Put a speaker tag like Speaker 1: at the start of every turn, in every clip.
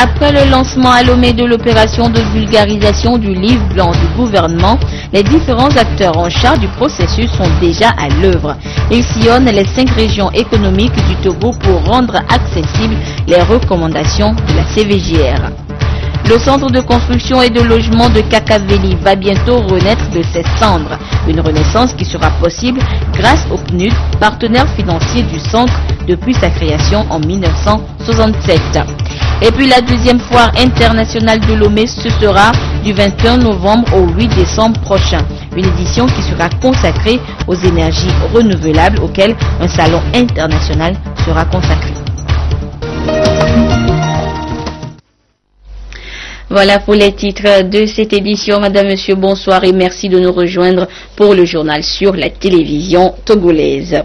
Speaker 1: Après le lancement à Lomé de l'opération de vulgarisation du livre blanc du gouvernement, les différents acteurs en charge du processus sont déjà à l'œuvre. Ils sillonnent les 5 régions économiques du Togo pour rendre accessibles les recommandations de la CVJR. Le centre de construction et de logement de Kakaveli va bientôt renaître de ses cendres. Une renaissance qui sera possible grâce au PNUD, partenaire financier du centre depuis sa création en 1967. Et puis la 2e foire internationale de Lomé, ce sera du 21 novembre au 8 décembre prochain. Une édition qui sera consacrée aux énergies renouvelables auxquelles un salon international sera consacré. Voilà pour les titres de cette édition. Madame, Monsieur, bonsoir et merci de nous rejoindre pour le journal sur la télévision togolaise.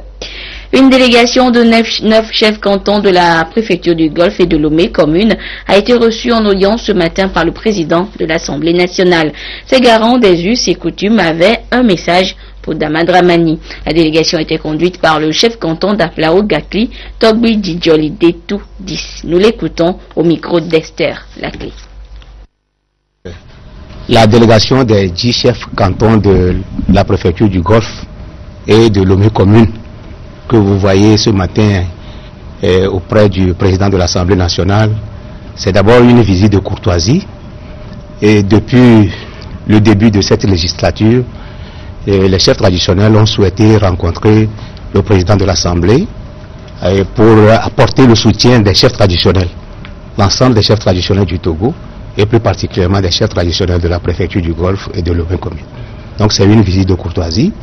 Speaker 1: Une délégation de 9 chefs cantons de la préfecture du Golfe et de Lomé commune a été reçue en audience ce matin par le président de l'Assemblée nationale. Ces garants des us et coutumes avaient un message pour Dama Dramani. La délégation a été conduite par le chef canton d'Aflao Gakli, Togbi Djidjoli Detou 10. Nous l'écoutons au micro d'Esther Laclé.
Speaker 2: La délégation des 10 chefs cantons de la préfecture du Golfe et de Lomé commune que vous voyez ce matin auprès du président de l'Assemblée nationale, c'est d'abord une visite de courtoisie. Et depuis le début de cette législature, les chefs traditionnels ont souhaité rencontrer le président de l'Assemblée pour apporter le soutien des chefs traditionnels, l'ensemble des chefs traditionnels du Togo, et plus particulièrement des chefs traditionnels de la préfecture du Golfe et de Lomé commune. Donc c'est une visite de courtoisie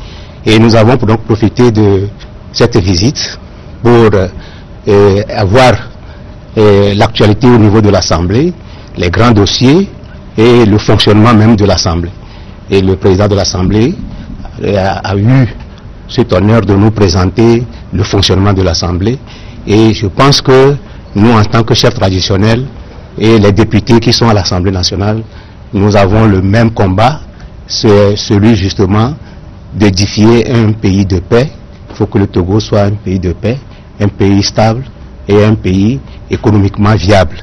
Speaker 2: et nous avons donc profité de cette visite pour avoir l'actualité au niveau de l'Assemblée, les grands dossiers et le fonctionnement même de l'Assemblée. Et le président de l'Assemblée a eu cet honneur de nous présenter le fonctionnement de l'Assemblée et je pense que nous en tant que chefs traditionnels et les députés qui sont à l'Assemblée nationale, nous avons le même combat, c'est celui justement d'édifier un pays de paix. Il faut que le Togo soit un pays de paix, un pays stable et un pays économiquement viable.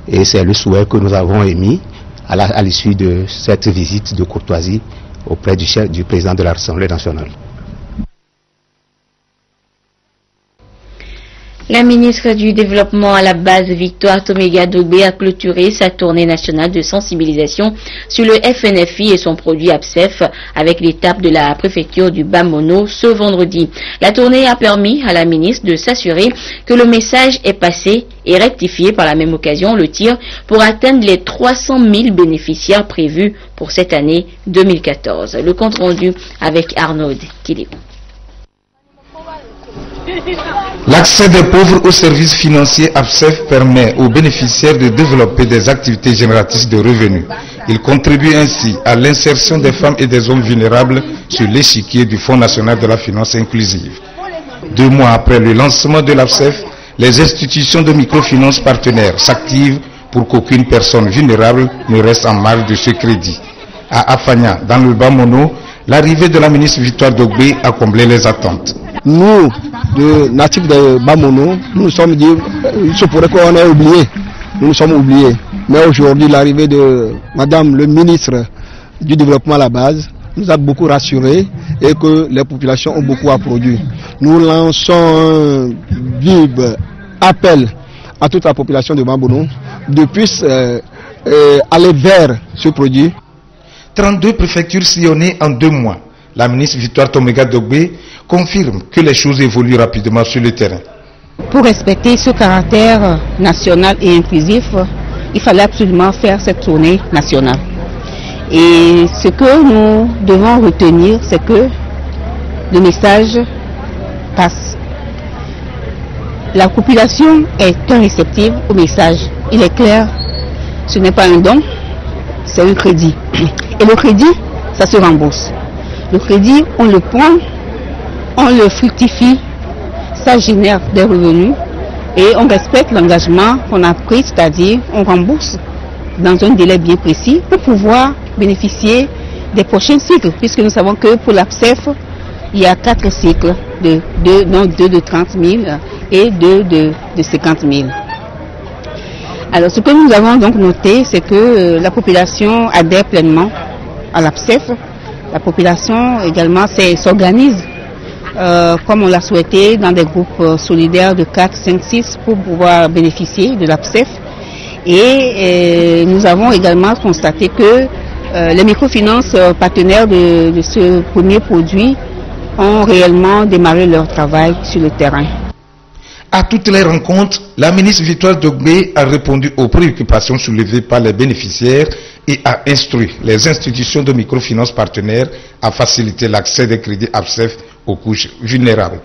Speaker 2: Et c'est le souhait que nous avons émis à l'issue de cette visite de courtoisie auprès du président de l'Assemblée nationale.
Speaker 1: La ministre du Développement à la base, Victoire Toméga Dogbe, a clôturé sa tournée nationale de sensibilisation sur le FNFI et son produit APSEF avec l'étape de la préfecture du Bamono ce vendredi. La tournée a permis à la ministre de s'assurer que le message est passé et rectifié par la même occasion le tir pour atteindre les 300 000 bénéficiaires prévus pour cette année 2014. Le compte rendu avec Arnaud Kidéou.
Speaker 3: L'accès des pauvres aux services financiers APSEF permet aux bénéficiaires de développer des activités génératrices de revenus. Il contribue ainsi à l'insertion des femmes et des hommes vulnérables sur l'échiquier du Fonds national de la finance inclusive. 2 mois après le lancement de l'APSEF, les institutions de microfinance partenaires s'activent pour qu'aucune personne vulnérable ne reste en marge de ce crédit. À Afania, dans le Bamono, l'arrivée de la ministre Victoire Dogbe a comblé les attentes.
Speaker 4: Nous, natifs de Bamono, nous nous sommes dit, il se pourrait qu'on ait oublié. Nous nous sommes oubliés. Mais aujourd'hui, l'arrivée de Madame le ministre du Développement à la base nous a beaucoup rassurés et que les populations ont beaucoup applaudi. Nous lançons un vive appel à toute la population de Bamono de puisse aller vers ce produit.
Speaker 3: 32 préfectures sillonnées en 2 mois. La ministre Victoire Toméga Dogbe confirme que les choses évoluent rapidement sur le terrain.
Speaker 5: Pour respecter ce caractère national et inclusif, il fallait absolument faire cette tournée nationale. Et ce que nous devons retenir, c'est que le message passe. La population est très réceptive au message. Il est clair, ce n'est pas un don, c'est un crédit. Et le crédit, ça se rembourse. Le crédit, on le prend, on le fructifie, ça génère des revenus et on respecte l'engagement qu'on a pris, c'est-à-dire on rembourse dans un délai bien précis pour pouvoir bénéficier des prochains cycles, puisque nous savons que pour l'APSEF, il y a 4 cycles, 2 de 30 000 et 2 de 50 000. Alors, ce que nous avons donc noté, c'est que la population adhère pleinement à l'APSEF. La population également s'organise comme on l'a souhaité dans des groupes solidaires de 4, 5, 6 pour pouvoir bénéficier de l'APSEF. Et nous avons également constaté que les microfinances partenaires de ce premier produit ont réellement démarré leur travail sur le terrain.
Speaker 3: À toutes les rencontres, la ministre Victoire Dogbé a répondu aux préoccupations soulevées par les bénéficiaires et a instruit les institutions de microfinance partenaires à faciliter l'accès des crédits APSEF aux couches vulnérables.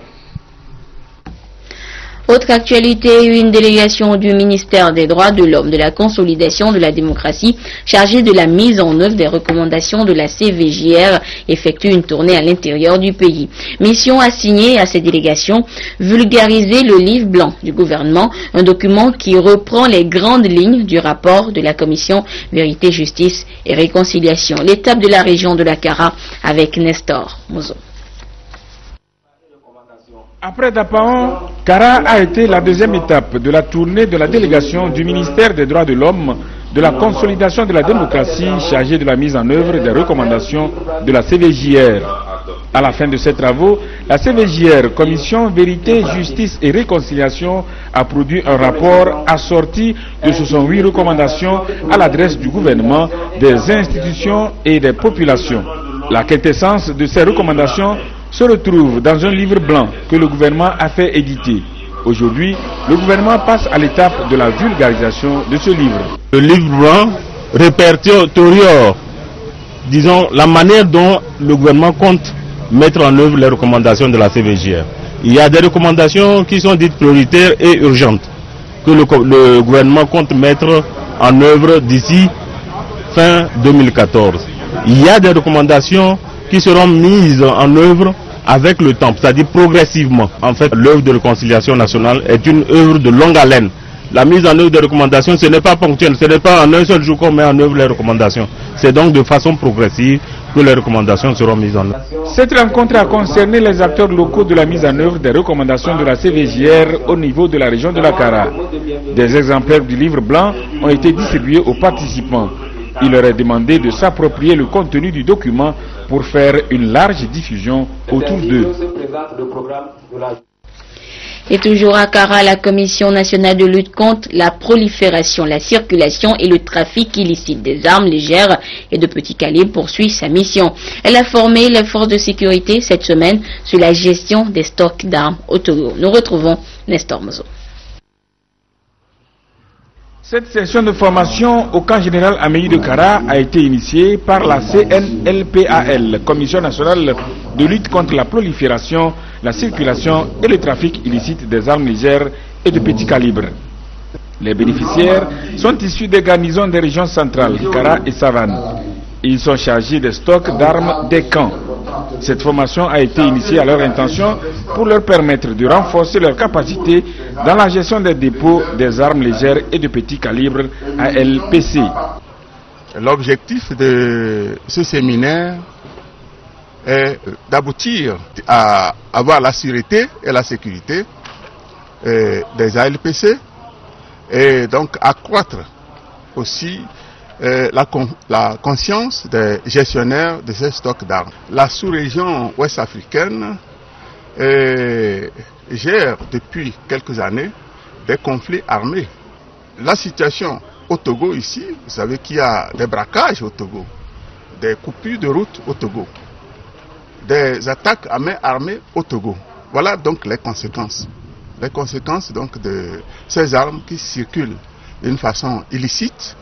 Speaker 1: Autre actualité, une délégation du ministère des Droits de l'Homme, de la consolidation de la démocratie, chargée de la mise en œuvre des recommandations de la CVJR, effectue une tournée à l'intérieur du pays. Mission assignée à ces délégations, vulgariser le livre blanc du gouvernement, un document qui reprend les grandes lignes du rapport de la commission Vérité, Justice et Réconciliation. L'étape de la région de la Kara avec Nestor Mozo.
Speaker 6: Après Dapaon, Kara a été la deuxième étape de la tournée de la délégation du ministère des Droits de l'Homme, de la consolidation de la démocratie chargée de la mise en œuvre des recommandations de la CVJR. À la fin de ces travaux, la CVJR, Commission Vérité, Justice et Réconciliation, a produit un rapport assorti de 68 recommandations à l'adresse du gouvernement, des institutions et des populations. La quintessence de ces recommandations se retrouve dans un livre blanc que le gouvernement a fait éditer. Aujourd'hui, le gouvernement passe à l'étape de la vulgarisation de ce livre.
Speaker 7: Le livre blanc répertorie, disons, la manière dont le gouvernement compte mettre en œuvre les recommandations de la CVJR. Il y a des recommandations qui sont dites prioritaires et urgentes, que le gouvernement compte mettre en œuvre d'ici fin 2014. Il y a des recommandations qui seront mises en œuvre avec le temps, c'est-à-dire progressivement. En fait, l'œuvre de réconciliation nationale est une œuvre de longue haleine. La mise en œuvre des recommandations, ce n'est pas ponctuel, ce n'est pas en un seul jour qu'on met en œuvre les recommandations. C'est donc de façon progressive que les recommandations seront mises en œuvre.
Speaker 6: Cette rencontre a concerné les acteurs locaux de la mise en œuvre des recommandations de la CVJR au niveau de la région de la Kara. Des exemplaires du livre blanc ont été distribués aux participants. Il leur est demandé de s'approprier le contenu du document pour faire une large diffusion autour d'eux.
Speaker 1: Et toujours à Kara, la Commission nationale de lutte contre la prolifération, la circulation et le trafic illicite des armes légères et de petit calibre poursuit sa mission. Elle a formé les forces de sécurité cette semaine sur la gestion des stocks d'armes au Togo. Nous retrouvons Nestor Mozo.
Speaker 6: Cette session de formation au camp général Amélie de Kara a été initiée par la CNLPAL, Commission nationale de lutte contre la prolifération, la circulation et le trafic illicite des armes légères et de petit calibre. Les bénéficiaires sont issus des garnisons des régions centrales, Kara et Savane. Ils sont chargés des stocks d'armes des camps. Cette formation a été initiée à leur intention pour leur permettre de renforcer leur capacité dans la gestion des dépôts des armes légères et de petit calibre ALPC.
Speaker 8: L'objectif de ce séminaire est d'aboutir à avoir la sûreté et la sécurité des ALPC et donc accroître aussi la conscience des gestionnaires de ces stocks d'armes. La sous-région ouest-africaine gère depuis quelques années des conflits armés. La situation au Togo ici, vous savez qu'il y a des braquages au Togo, des coupures de route au Togo, des attaques à main armée au Togo. Voilà donc les conséquences. Les conséquences donc de ces armes qui circulent d'une façon illicite.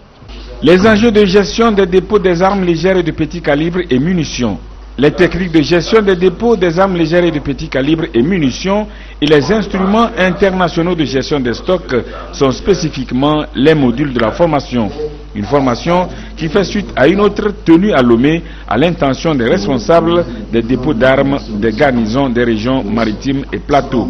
Speaker 6: Les enjeux de gestion des dépôts des armes légères et de petit calibre et munitions. Les techniques de gestion des dépôts des armes légères et de petit calibre et munitions et les instruments internationaux de gestion des stocks sont spécifiquement les modules de la formation. Une formation qui fait suite à une autre tenue à Lomé à l'intention des responsables des dépôts d'armes des garnisons des régions maritimes et plateaux.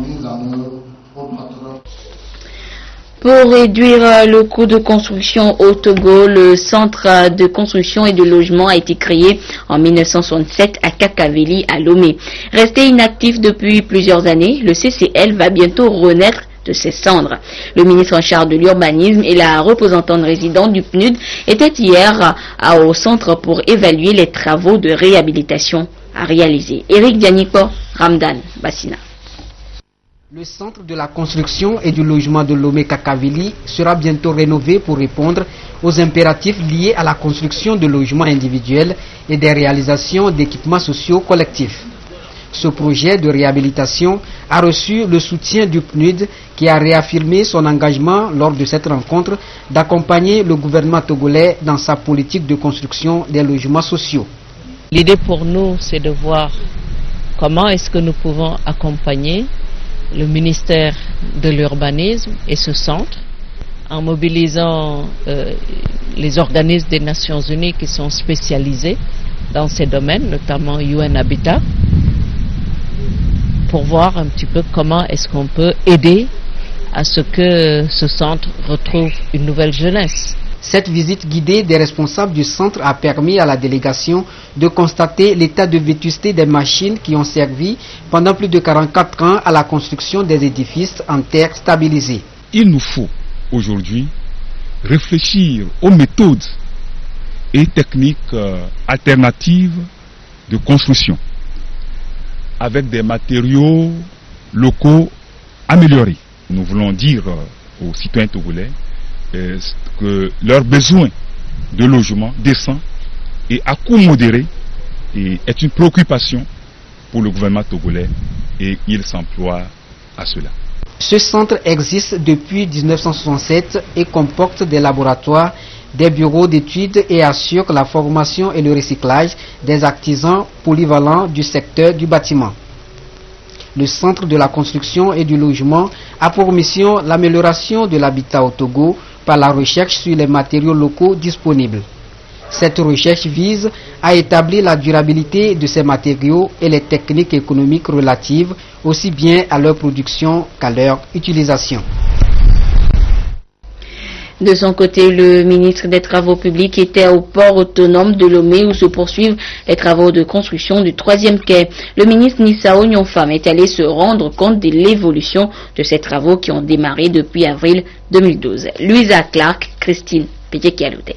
Speaker 1: Pour réduire le coût de construction au Togo, le centre de construction et de logement a été créé en 1967 à Kakaveli, à Lomé. Resté inactif depuis plusieurs années, le CCL va bientôt renaître de ces cendres. Le ministre en charge de l'urbanisme et la représentante résidente du PNUD étaient hier au centre pour évaluer les travaux de réhabilitation à réaliser. Eric Dianico, Ramdan Bassina.
Speaker 9: Le centre de la construction et du logement de Lomé-Kakavili sera bientôt rénové pour répondre aux impératifs liés à la construction de logements individuels et des réalisations d'équipements sociaux collectifs. Ce projet de réhabilitation a reçu le soutien du PNUD qui a réaffirmé son engagement lors de cette rencontre d'accompagner le gouvernement togolais dans sa politique de construction des logements sociaux.
Speaker 10: L'idée pour nous, c'est de voir comment est-ce que nous pouvons accompagner le ministère de l'urbanisme et ce centre en mobilisant les organismes des Nations Unies qui sont spécialisés dans ces domaines, notamment UN Habitat, pour voir un petit peu comment est-ce qu'on peut aider à ce que ce centre retrouve une nouvelle jeunesse.
Speaker 9: Cette visite guidée des responsables du centre a permis à la délégation de constater l'état de vétusté des machines qui ont servi pendant plus de 44 ans à la construction des édifices en terre stabilisée.
Speaker 11: Il nous faut aujourd'hui réfléchir aux méthodes et techniques alternatives de construction avec des matériaux locaux améliorés. Nous voulons dire aux citoyens togolais que leur besoin de logement décent et à coût modéré est une préoccupation pour le gouvernement togolais et il s'emploie à cela.
Speaker 9: Ce centre existe depuis 1967 et comporte des laboratoires, des bureaux d'études et assure la formation et le recyclage des artisans polyvalents du secteur du bâtiment. Le centre de la construction et du logement a pour mission l'amélioration de l'habitat au Togo par la recherche sur les matériaux locaux disponibles. Cette recherche vise à établir la durabilité de ces matériaux et les techniques économiques relatives aussi bien à leur production qu'à leur utilisation.
Speaker 1: De son côté, le ministre des Travaux publics était au port autonome de Lomé où se poursuivent les travaux de construction du 3e quai. Le ministre Nissao Nyonfam est allé se rendre compte de l'évolution de ces travaux qui ont démarré depuis avril 2012. Louisa Clark, Christine Pété-Kialoute.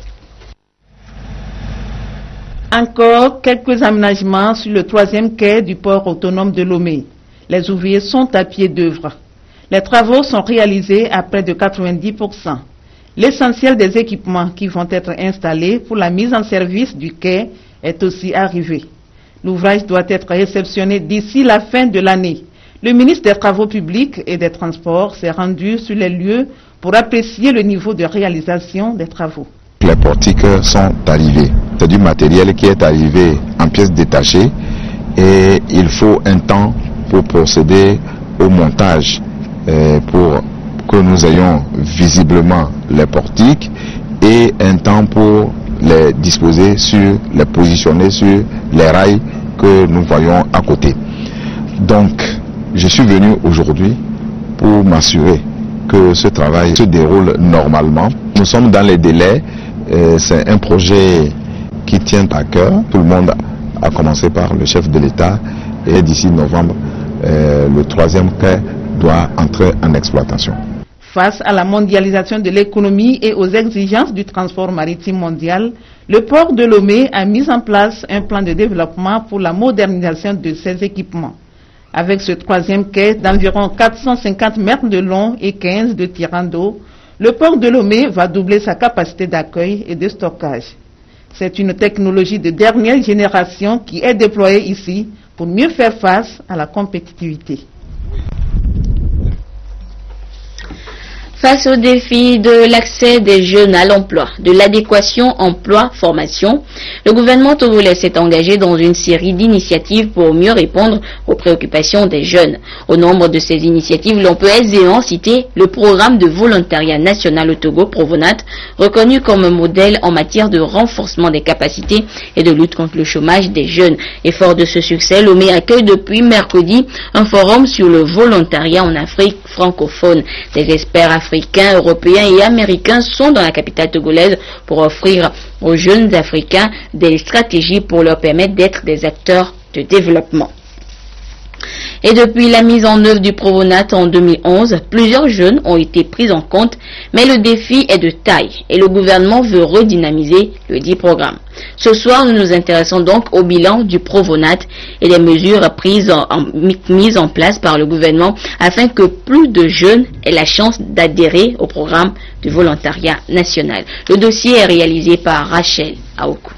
Speaker 12: Encore quelques aménagements sur le 3e quai du port autonome de Lomé. Les ouvriers sont à pied d'œuvre. Les travaux sont réalisés à près de 90%. L'essentiel des équipements qui vont être installés pour la mise en service du quai est aussi arrivé. L'ouvrage doit être réceptionné d'ici la fin de l'année. Le ministre des Travaux publics et des Transports s'est rendu sur les lieux pour apprécier le niveau de réalisation des travaux.
Speaker 13: Les portiques sont arrivés. C'est du matériel qui est arrivé en pièces détachées et il faut un temps pour procéder au montage pour que nous ayons visiblement les portiques et un temps pour les disposer les positionner sur les rails que nous voyons à côté. Donc, je suis venu aujourd'hui pour m'assurer que ce travail se déroule normalement. Nous sommes dans les délais, c'est un projet qui tient à cœur. Tout le monde, a commencé par le chef de l'État et d'ici novembre, le 3e quai doit entrer en exploitation.
Speaker 12: Face à la mondialisation de l'économie et aux exigences du transport maritime mondial, le port de Lomé a mis en place un plan de développement pour la modernisation de ses équipements. Avec ce 3e quai d'environ 450 mètres de long et 15 de tirant d'eau, le port de Lomé va doubler sa capacité d'accueil et de stockage. C'est une technologie de dernière génération qui est déployée ici pour mieux faire face à la compétitivité.
Speaker 1: Face au défi de l'accès des jeunes à l'emploi, de l'adéquation emploi-formation, le gouvernement togolais s'est engagé dans une série d'initiatives pour mieux répondre aux préoccupations des jeunes. Au nombre de ces initiatives, l'on peut aisément citer le programme de volontariat national au Togo, Provonat, reconnu comme un modèle en matière de renforcement des capacités et de lutte contre le chômage des jeunes. Et fort de ce succès, Lomé accueille depuis mercredi un forum sur le volontariat en Afrique francophone. Des experts africains, européens et américains sont dans la capitale togolaise pour offrir aux jeunes africains des stratégies pour leur permettre d'être des acteurs de développement. Et depuis la mise en œuvre du Provonat en 2011, plusieurs jeunes ont été pris en compte, mais le défi est de taille et le gouvernement veut redynamiser le dit programme. Ce soir, nous nous intéressons donc au bilan du Provonat et des mesures mises en place par le gouvernement afin que plus de jeunes aient la chance d'adhérer au programme du volontariat national. Le dossier est réalisé par Rachel Aoku.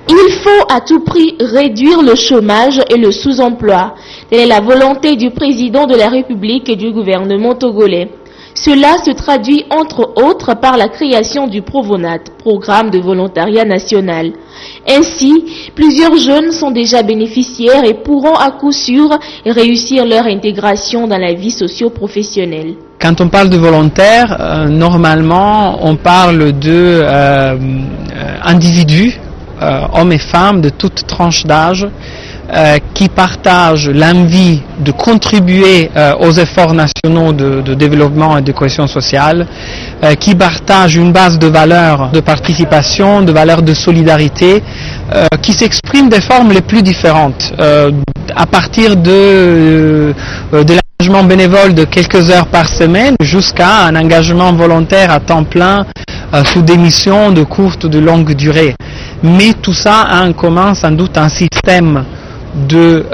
Speaker 14: Il faut à tout prix réduire le chômage et le sous-emploi. Telle est la volonté du président de la République et du gouvernement togolais. Cela se traduit entre autres par la création du Provonat, programme de volontariat national. Ainsi, plusieurs jeunes sont déjà bénéficiaires et pourront à coup sûr réussir leur intégration dans la vie socio-professionnelle.
Speaker 15: Quand on parle de volontaires, normalement on parle de individus, hommes et femmes de toute tranche d'âge, qui partagent l'envie de contribuer aux efforts nationaux de développement et de cohésion sociale, qui partagent une base de valeurs de participation, de valeurs de solidarité, qui s'expriment des formes les plus différentes, à partir de l'engagement bénévole de quelques heures par semaine jusqu'à un engagement volontaire à temps plein sous des missions de courte ou de longue durée. Mais tout ça a en commun sans doute un système de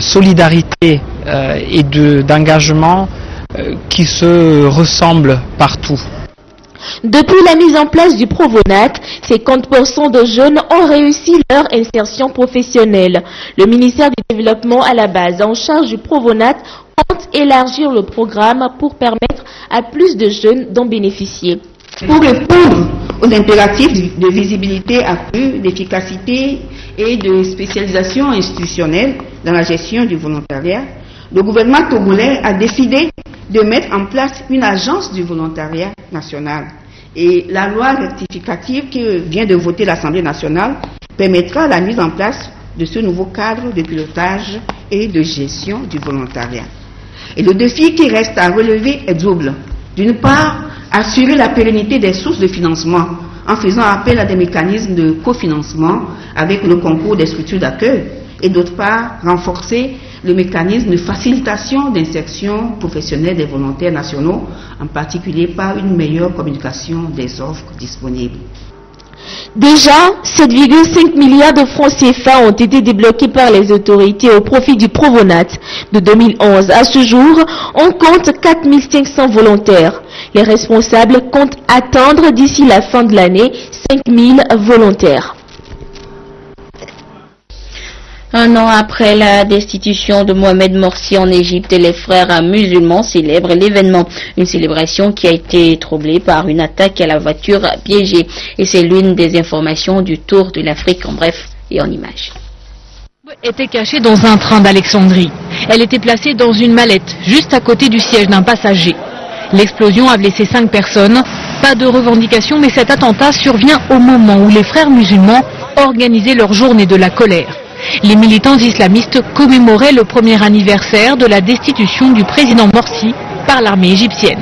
Speaker 15: solidarité et d'engagement qui se ressemblent partout.
Speaker 14: Depuis la mise en place du Provonat, 50% de jeunes ont réussi leur insertion professionnelle. Le ministère du Développement à la base en charge du Provonat compte élargir le programme pour permettre à plus de jeunes d'en bénéficier.
Speaker 16: Pour répondre aux impératifs de visibilité accrue, d'efficacité et de spécialisation institutionnelle dans la gestion du volontariat, le gouvernement togolais a décidé de mettre en place une agence du volontariat national. Et la loi rectificative que vient de voter l'Assemblée nationale permettra la mise en place de ce nouveau cadre de pilotage et de gestion du volontariat. Et le défi qui reste à relever est double. D'une part, assurer la pérennité des sources de financement en faisant appel à des mécanismes de cofinancement avec le concours des structures d'accueil et d'autre part, renforcer le mécanisme de facilitation d'insertion professionnelle des volontaires nationaux, en particulier par une meilleure communication des offres disponibles.
Speaker 14: Déjà, 7,5 milliards de francs CFA ont été débloqués par les autorités au profit du Provonat. De 2011 à ce jour, on compte 4 500 volontaires. Les responsables comptent attendre d'ici la fin de l'année 5 000 volontaires.
Speaker 1: Un an après la destitution de Mohamed Morsi en Égypte, les frères musulmans célèbrent l'événement. Une célébration qui a été troublée par une attaque à la voiture piégée. Et c'est l'une des informations du Tour de l'Afrique en bref et en images.
Speaker 17: Était cachée dans un train d'Alexandrie. Elle était placée dans une mallette, juste à côté du siège d'un passager. L'explosion a blessé 5 personnes. Pas de revendication, mais cet attentat survient au moment où les frères musulmans organisaient leur journée de la colère. Les militants islamistes commémoraient le premier anniversaire de la destitution du président Morsi par l'armée égyptienne.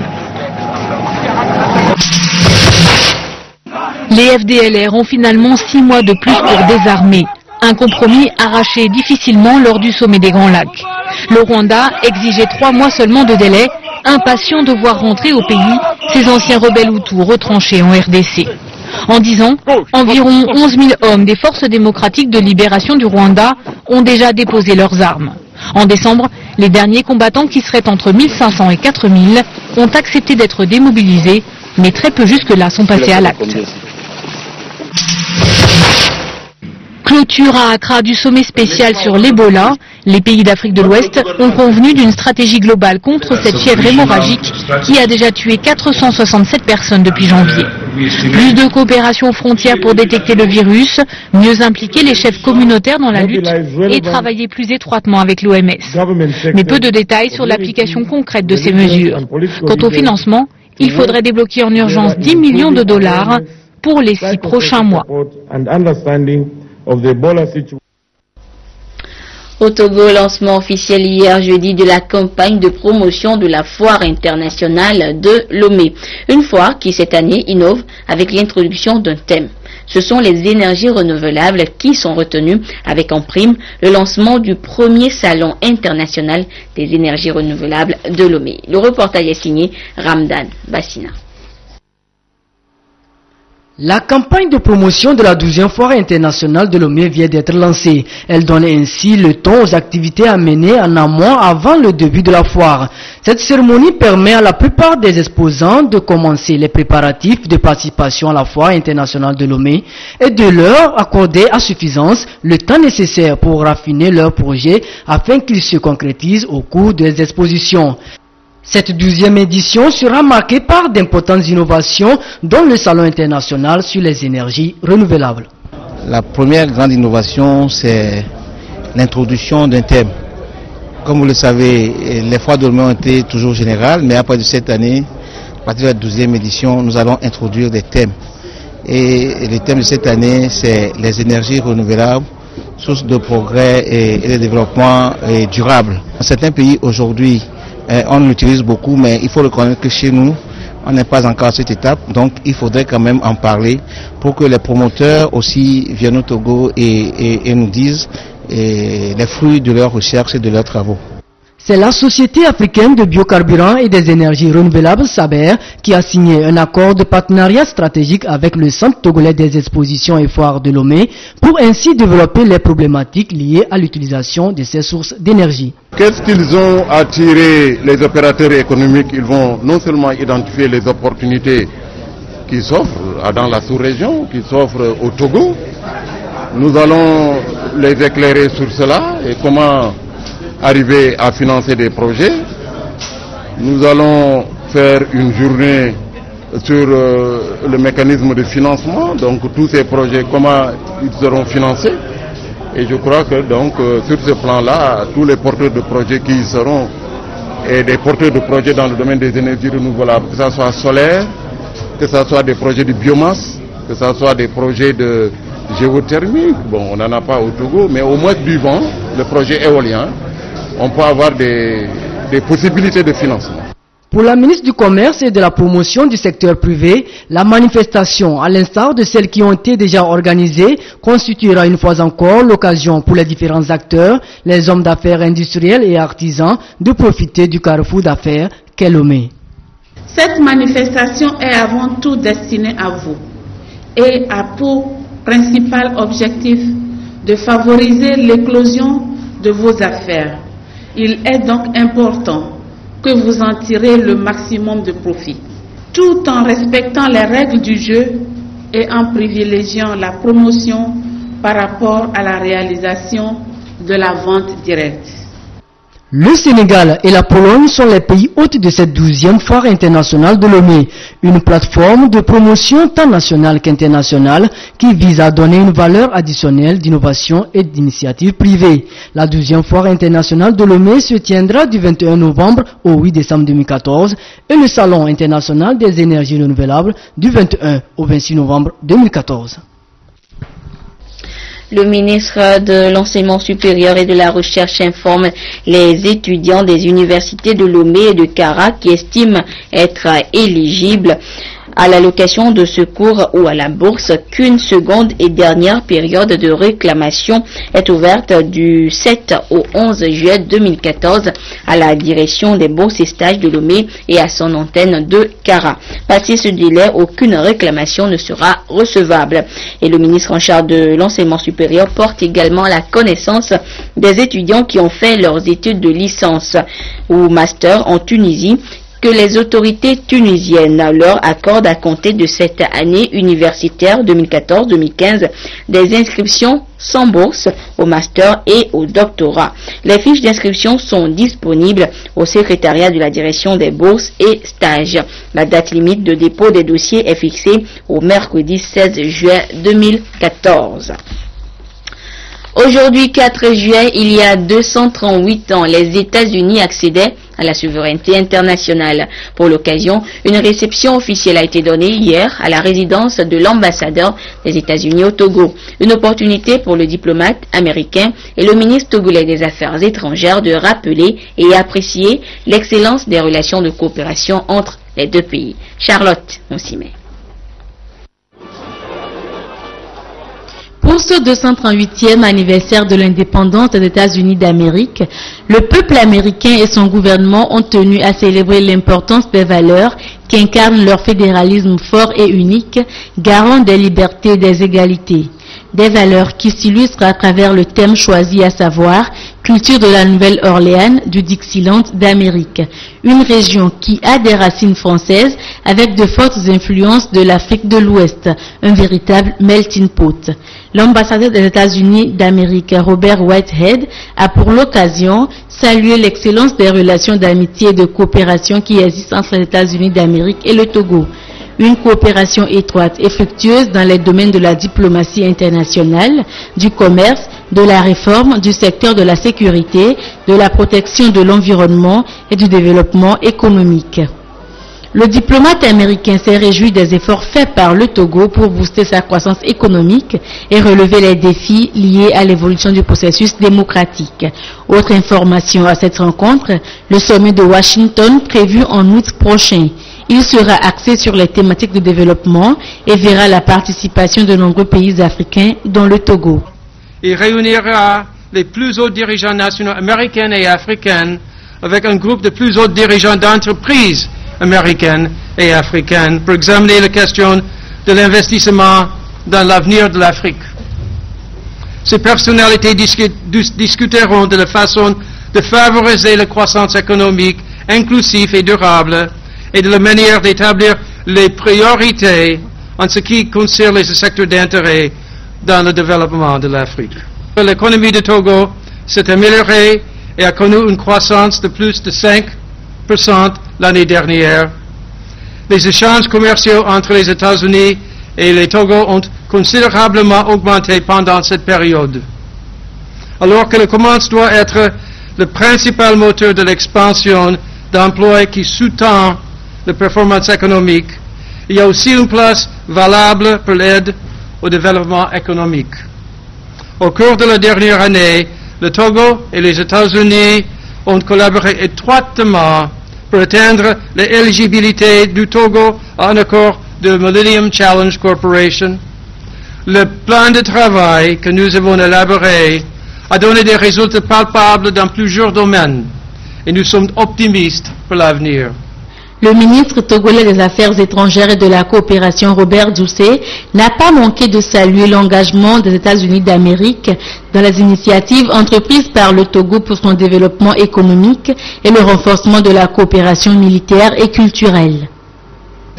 Speaker 17: Les FDLR ont finalement 6 mois de plus pour désarmer. Un compromis arraché difficilement lors du sommet des Grands Lacs. Le Rwanda exigeait 3 mois seulement de délai, impatient de voir rentrer au pays ces anciens rebelles Hutus retranchés en RDC. En 10 ans, environ 11 000 hommes des forces démocratiques de libération du Rwanda ont déjà déposé leurs armes. En décembre, les derniers combattants qui seraient entre 1500 et 4000 ont accepté d'être démobilisés, mais très peu jusque-là sont passés à l'acte. Clôture à Accra du sommet spécial sur l'Ebola. Les pays d'Afrique de l'Ouest ont convenu d'une stratégie globale contre cette fièvre hémorragique qui a déjà tué 467 personnes depuis janvier. Plus de coopération aux frontières pour détecter le virus, mieux impliquer les chefs communautaires dans la lutte et travailler plus étroitement avec l'OMS. Mais peu de détails sur l'application concrète de ces mesures. Quant au financement, il faudrait débloquer en urgence 10 millions de dollars pour les 6 prochains mois.
Speaker 1: Au Togo, lancement officiel hier jeudi de la campagne de promotion de la foire internationale de Lomé. Une foire qui cette année innove avec l'introduction d'un thème. Ce sont les énergies renouvelables qui sont retenues avec en prime le lancement du premier salon international des énergies renouvelables de Lomé. Le reportage est signé Ramdan Bassina.
Speaker 18: La campagne de promotion de la 12e foire internationale de Lomé vient d'être lancée. Elle donne ainsi le ton aux activités à mener en amont avant le début de la foire. Cette cérémonie permet à la plupart des exposants de commencer les préparatifs de participation à la foire internationale de Lomé et de leur accorder à suffisance le temps nécessaire pour raffiner leurs projets afin qu'ils se concrétisent au cours des expositions. Cette 12e édition sera marquée par d'importantes innovations, dont le Salon international sur les énergies renouvelables.
Speaker 19: La première grande innovation, c'est l'introduction d'un thème. Comme vous le savez, les foires de Lomé ont été toujours générales, mais à partir de cette année, à partir de la 12e édition, nous allons introduire des thèmes. Et le thème de cette année, c'est les énergies renouvelables, source de progrès et de développement durable. Dans certains pays aujourd'hui, on l'utilise beaucoup, mais il faut reconnaître que chez nous, on n'est pas encore à cette étape. Donc il faudrait quand même en parler pour que les promoteurs aussi viennent au Togo et nous disent les fruits de leurs recherches et de leurs travaux.
Speaker 18: C'est la Société africaine de biocarburants et des énergies renouvelables, SABER, qui a signé un accord de partenariat stratégique avec le Centre togolais des expositions et foires de Lomé pour ainsi développer les problématiques liées à l'utilisation de ces sources d'énergie.
Speaker 20: Qu'est-ce qu'ils ont à tirer les opérateurs économiques? Ils vont non seulement identifier les opportunités qui s'offrent dans la sous-région, qui s'offrent au Togo. Nous allons les éclairer sur cela et comment arriver à financer des projets. Nous allons faire une journée sur le mécanisme de financement, donc tous ces projets, comment ils seront financés. Et je crois que donc sur ce plan-là, tous les porteurs de projets qui y seront et des porteurs de projets dans le domaine des énergies renouvelables, que ce soit solaire, que ce soit des projets de biomasse, que ce soit des projets de géothermie, bon on n'en a pas au Togo, mais au moins du vent, le projet éolien, on peut avoir des possibilités de financement.
Speaker 18: Pour la ministre du Commerce et de la Promotion du secteur privé, la manifestation, à l'instar de celles qui ont été déjà organisées, constituera une fois encore l'occasion pour les différents acteurs, les hommes d'affaires industriels et artisans, de profiter du carrefour d'affaires qu'est Lomé.
Speaker 12: Cette manifestation est avant tout destinée à vous et a pour principal objectif de favoriser l'éclosion de vos affaires. Il est donc important que vous en tirez le maximum de profit, tout en respectant les règles du jeu et en privilégiant la promotion par rapport à la réalisation de la vente directe.
Speaker 18: Le Sénégal et la Pologne sont les pays hôtes de cette 12e foire internationale de Lomé, une plateforme de promotion tant nationale qu'internationale qui vise à donner une valeur additionnelle d'innovation et d'initiative privée. La 12e foire internationale de Lomé se tiendra du 21 novembre au 8 décembre 2014 et le Salon international des énergies renouvelables du 21 au 26 novembre 2014.
Speaker 1: Le ministre de l'Enseignement supérieur et de la Recherche informe les étudiants des universités de Lomé et de Kara qui estiment être éligibles à l'allocation de secours ou à la bourse qu'une seconde et dernière période de réclamation est ouverte du 7 au 11 juillet 2014 à la direction des bourses et stages de Lomé et à son antenne de Kara. Passé ce délai, aucune réclamation ne sera recevable. Et le ministre en charge de l'enseignement supérieur porte également la connaissance des étudiants qui ont fait leurs études de licence ou master en Tunisie que les autorités tunisiennes leur accordent à compter de cette année universitaire 2014-2015 des inscriptions sans bourse au master et au doctorat. Les fiches d'inscription sont disponibles au secrétariat de la direction des bourses et stages. La date limite de dépôt des dossiers est fixée au mercredi 16 juillet 2014. Aujourd'hui, 4 juillet, il y a 238 ans, les États-Unis accédaient à la souveraineté internationale. Pour l'occasion, une réception officielle a été donnée hier à la résidence de l'ambassadeur des États-Unis au Togo. Une opportunité pour le diplomate américain et le ministre togolais des Affaires étrangères de rappeler et apprécier l'excellence des relations de coopération entre les deux pays. Charlotte Monsimet.
Speaker 21: ce 238e anniversaire de l'indépendance des États-Unis d'Amérique, le peuple américain et son gouvernement ont tenu à célébrer l'importance des valeurs qui incarnent leur fédéralisme fort et unique, garant des libertés et des égalités. Des valeurs qui s'illustrent à travers le thème choisi, à savoir culture de la Nouvelle-Orléans, du Dixieland d'Amérique, une région qui a des racines françaises avec de fortes influences de l'Afrique de l'Ouest, un véritable melting pot. L'ambassadeur des États-Unis d'Amérique, Robert Whitehead, a pour l'occasion salué l'excellence des relations d'amitié et de coopération qui existent entre les États-Unis d'Amérique et le Togo. Une coopération étroite et fructueuse dans les domaines de la diplomatie internationale, du commerce, de la réforme, du secteur de la sécurité, de la protection de l'environnement et du développement économique. Le diplomate américain s'est réjoui des efforts faits par le Togo pour booster sa croissance économique et relever les défis liés à l'évolution du processus démocratique. Autre information à cette rencontre, le sommet de Washington prévu en août prochain. Il sera axé sur les thématiques de développement et verra la participation de nombreux pays africains, dont le Togo.
Speaker 22: Il réunira les plus hauts dirigeants nationaux américains et africains avec un groupe de plus hauts dirigeants d'entreprises américaines et africaines pour examiner la question de l'investissement dans l'avenir de l'Afrique. Ces personnalités discuteront de la façon de favoriser la croissance économique inclusive et durable et de la manière d'établir les priorités en ce qui concerne les secteurs d'intérêt dans le développement de l'Afrique. L'économie de Togo s'est améliorée et a connu une croissance de plus de 5% l'année dernière. Les échanges commerciaux entre les États-Unis et les Togo ont considérablement augmenté pendant cette période. Alors que le commerce doit être le principal moteur de l'expansion d'emplois qui sous-tend la performance économique, il y a aussi une place valable pour l'aide au développement économique. Au cours de la dernière année, le Togo et les États-Unis ont collaboré étroitement pour atteindre l'éligibilité du Togo à un accord de Millennium Challenge Corporation. Le plan de travail que nous avons élaboré a donné des résultats palpables dans plusieurs domaines et nous sommes optimistes pour l'avenir.
Speaker 21: Le ministre togolais des Affaires étrangères et de la coopération, Robert Doucet, n'a pas manqué de saluer l'engagement des États-Unis d'Amérique dans les initiatives entreprises par le Togo pour son développement économique et le renforcement de la coopération militaire et culturelle.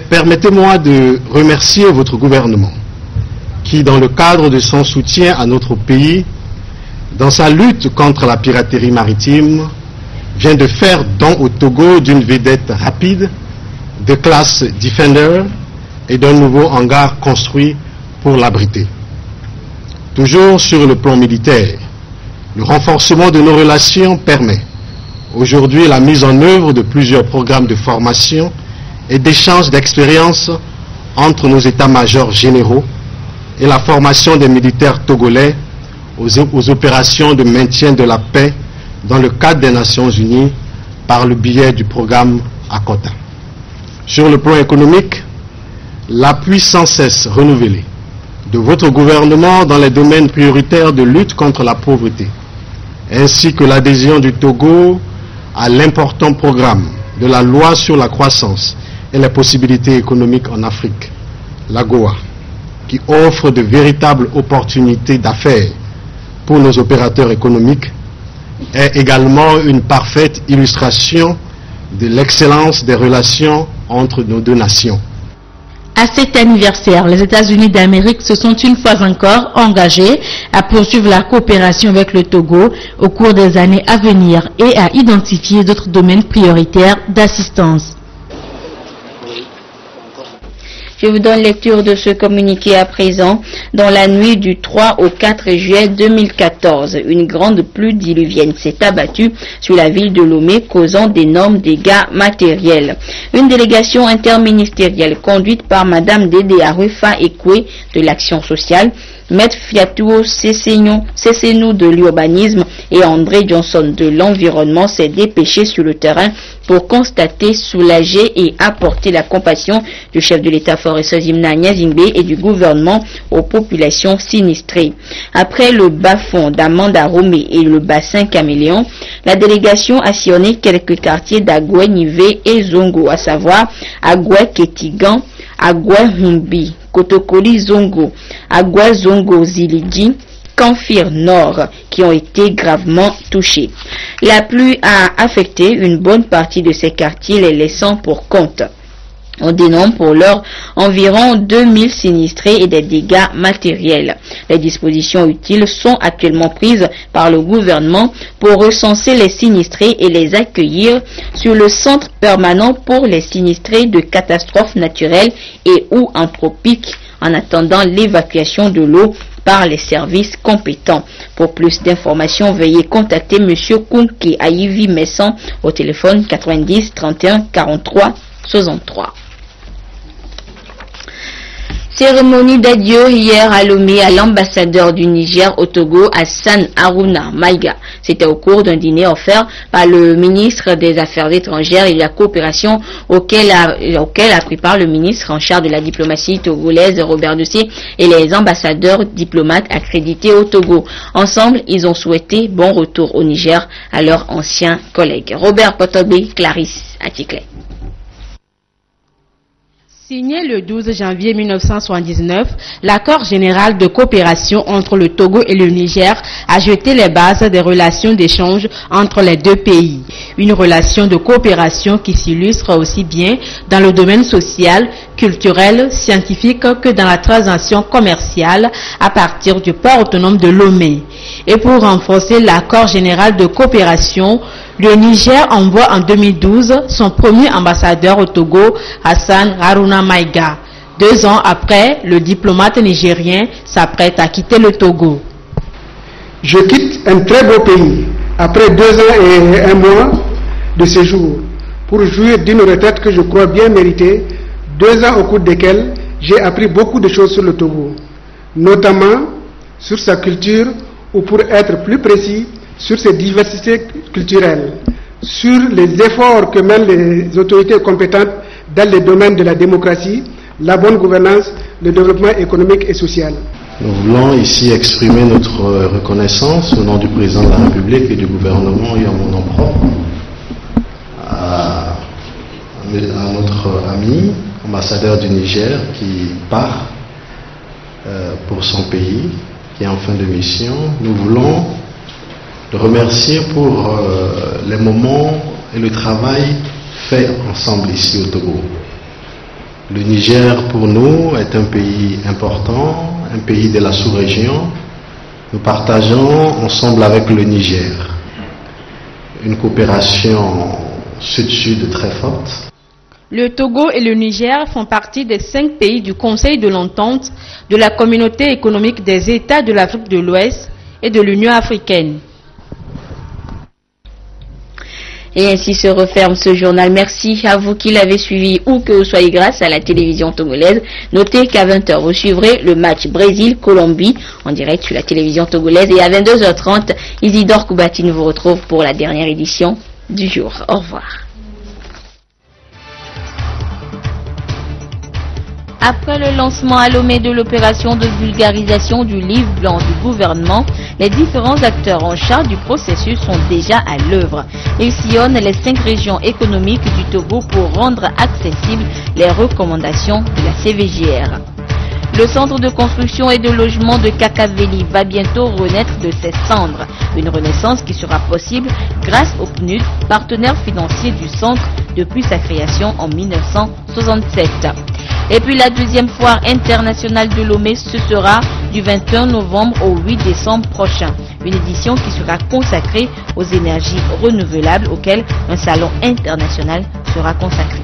Speaker 23: Permettez-moi de remercier votre gouvernement qui, dans le cadre de son soutien à notre pays, dans sa lutte contre la piraterie maritime, vient de faire don au Togo d'une vedette rapide, de classe Defender et d'un nouveau hangar construit pour l'abriter. Toujours sur le plan militaire, le renforcement de nos relations permet aujourd'hui la mise en œuvre de plusieurs programmes de formation et d'échange d'expériences entre nos états-majors généraux et la formation des militaires togolais aux opérations de maintien de la paix dans le cadre des Nations Unies par le biais du programme ACOTA. Sur le plan économique, l'appui sans cesse renouvelé de votre gouvernement dans les domaines prioritaires de lutte contre la pauvreté, ainsi que l'adhésion du Togo à l'important programme de la loi sur la croissance et les possibilités économiques en Afrique, l'AGOA, qui offre de véritables opportunités d'affaires pour nos opérateurs économiques, est également une parfaite illustration de l'excellence des relations entre nos deux nations.
Speaker 21: À cet anniversaire, les États-Unis d'Amérique se sont une fois encore engagés à poursuivre la coopération avec le Togo au cours des années à venir et à identifier d'autres domaines prioritaires d'assistance.
Speaker 1: Je vous donne lecture de ce communiqué à présent. Dans la nuit du 3 au 4 juillet 2014, une grande pluie diluvienne s'est abattue sur la ville de Lomé, causant d'énormes dégâts matériels. Une délégation interministérielle conduite par Madame Dédé Arufa Ekwe de l'Action sociale Maître Fiatou Cessenou de l'urbanisme et André Johnson de l'environnement s'est dépêché sur le terrain pour constater, soulager et apporter la compassion du chef de l'État Forest Zimna Nyazingbe et du gouvernement aux populations sinistrées. Après le bas-fond d'Amanda Romé et le bassin Caméléon, la délégation a sillonné quelques quartiers d'Agoué, Nivé et Zongo, à savoir Agoué Ketigan, Agoué Humbi, Kotokoli Zongo, Agoué Zongo Zilidji, Canfir Nord, qui ont été gravement touchés. La pluie a affecté une bonne partie de ces quartiers, les laissant pour compte. On dénombre pour l'heure environ 2000 sinistrés et des dégâts matériels. Les dispositions utiles sont actuellement prises par le gouvernement pour recenser les sinistrés et les accueillir sur le centre permanent pour les sinistrés de catastrophes naturelles et ou anthropiques en attendant l'évacuation de l'eau par les services compétents. Pour plus d'informations, veuillez contacter M. Kounke Ayivi Messan au téléphone 90 31 43 63. Cérémonie d'adieu hier à Lomé à l'ambassadeur du Niger au Togo, Hassan Haruna Maïga. C'était au cours d'un dîner offert par le ministre des Affaires étrangères et de la coopération auquel a pris part le ministre en charge de la diplomatie togolaise, Robert Dossier, et les ambassadeurs diplomates accrédités au Togo. Ensemble, ils ont souhaité bon retour au Niger à leurs anciens collègues. Robert Potobé, Clarisse Atikle.
Speaker 21: Signé le 12 janvier 1979, l'accord général de coopération entre le Togo et le Niger a jeté les bases des relations d'échange entre les deux pays. Une relation de coopération qui s'illustre aussi bien dans le domaine social, culturel, scientifique que dans la transaction commerciale à partir du port autonome de Lomé. Et pour renforcer l'accord général de coopération, le Niger envoie en 2012 son premier ambassadeur au Togo, Hassan Haruna Maïga. 2 ans après, le diplomate nigérien s'apprête à quitter le Togo.
Speaker 2: Je quitte un très beau pays après 2 ans et 1 mois de séjour pour jouir d'une retraite que je crois bien méritée, 2 ans au cours desquels j'ai appris beaucoup de choses sur le Togo, notamment sur sa culture ou pour être plus précis, sur ses diversités culturelles, sur les efforts que mènent les autorités compétentes dans les domaines de la démocratie, la bonne gouvernance, le développement économique et social.
Speaker 23: Nous voulons ici exprimer notre reconnaissance au nom du président de la République et du gouvernement et en mon nom propre à notre ami, ambassadeur du Niger qui part pour son pays, qui est en fin de mission. Nous voulons le remercier pour les moments et le travail fait ensemble ici au Togo. Le Niger pour nous est un pays important, un pays de la sous-région. Nous partageons ensemble avec le Niger une coopération sud-sud très forte.
Speaker 21: Le Togo et le Niger font partie des 5 pays du Conseil de l'Entente de la Communauté économique des États de l'Afrique de l'Ouest et de l'Union africaine.
Speaker 1: Et ainsi se referme ce journal. Merci à vous qui l'avez suivi ou que vous soyez grâce à la télévision togolaise. Notez qu'à 20h, vous suivrez le match Brésil-Colombie en direct sur la télévision togolaise. Et à 22h30, Isidore Koubatine vous retrouve pour la dernière édition du jour. Au revoir. Après le lancement à Lomé de l'opération de vulgarisation du livre blanc du gouvernement, les différents acteurs en charge du processus sont déjà à l'œuvre. Ils sillonnent les 5 régions économiques du Togo pour rendre accessibles les recommandations de la CVJR. Le centre de construction et de logement de Kakaveli va bientôt renaître de ses cendres. Une renaissance qui sera possible grâce au PNUD, partenaire financier du centre depuis sa création en 1967. Et puis la 2e foire internationale de Lomé, ce sera du 21 novembre au 8 décembre prochain. Une édition qui sera consacrée aux énergies renouvelables auxquelles un salon international sera consacré.